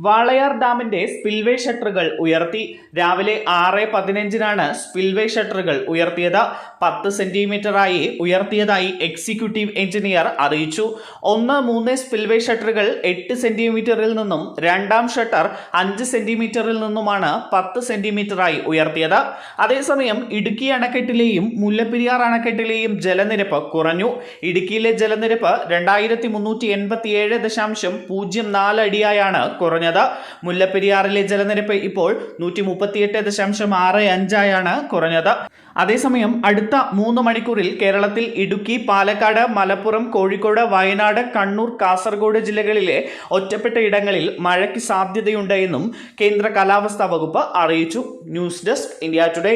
വാളയാർ ഡാമിന്റെ സ്പിൽവേ ഷട്ടറുകൾ ഉയർത്തി. രാവിലെ 6:15 സ്പിൽവേ ഷട്ടറുകൾ ഉയർത്തിയത്. 10 സെന്റിമീറ്ററായി ഉയർത്തിയതായി എക്സിക്യൂട്ടീവ് എഞ്ചിനീയർ അറിയിച്ചു. 1-3 സ്പിൽവേ ഷട്ടറുകൾ 8 സെന്റിമീറ്ററിൽ നിന്നും രണ്ടാം ഷട്ടർ 5 സെന്റിമീറ്ററിൽ നിന്നുമാണ് 10 സെന്റിമീറ്ററായി ഉയർത്തിയത്. അതേസമയം ഇടുക്കി അണക്കെട്ടിലെയും മുല്ലപ്പെരിയാർ അണക്കെട്ടിലെയും ജലനിരപ്പ് കുറഞ്ഞു. ഇടുക്കിയിലെ ജലനിരപ്പ് 2387.04 അടിയായാണ് കുറഞ്ഞത്. മുല്ലപ്പെരിയാറിലെ ജലനിരപ്പ് ഇപ്പോൾ 138.65 കുറഞ്ഞത്. അതേസമയം അടുത്ത 3 മണിക്കൂറിൽ കേരളത്തിൽ ഇടുക്കി, പാലക്കാട്, മലപ്പുറം, കോഴിക്കോട്, വയനാട്, കണ്ണൂർ, കാസർഗോഡ് ജില്ലകളിലെ ഒറ്റപ്പെട്ട ഇടങ്ങളിൽ മഴയ്ക്ക് സാധ്യതയുണ്ട് എന്നും കേന്ദ്ര കാലാവസ്ഥാ വകുപ്പ് അറിയിച്ചു. News desk India today.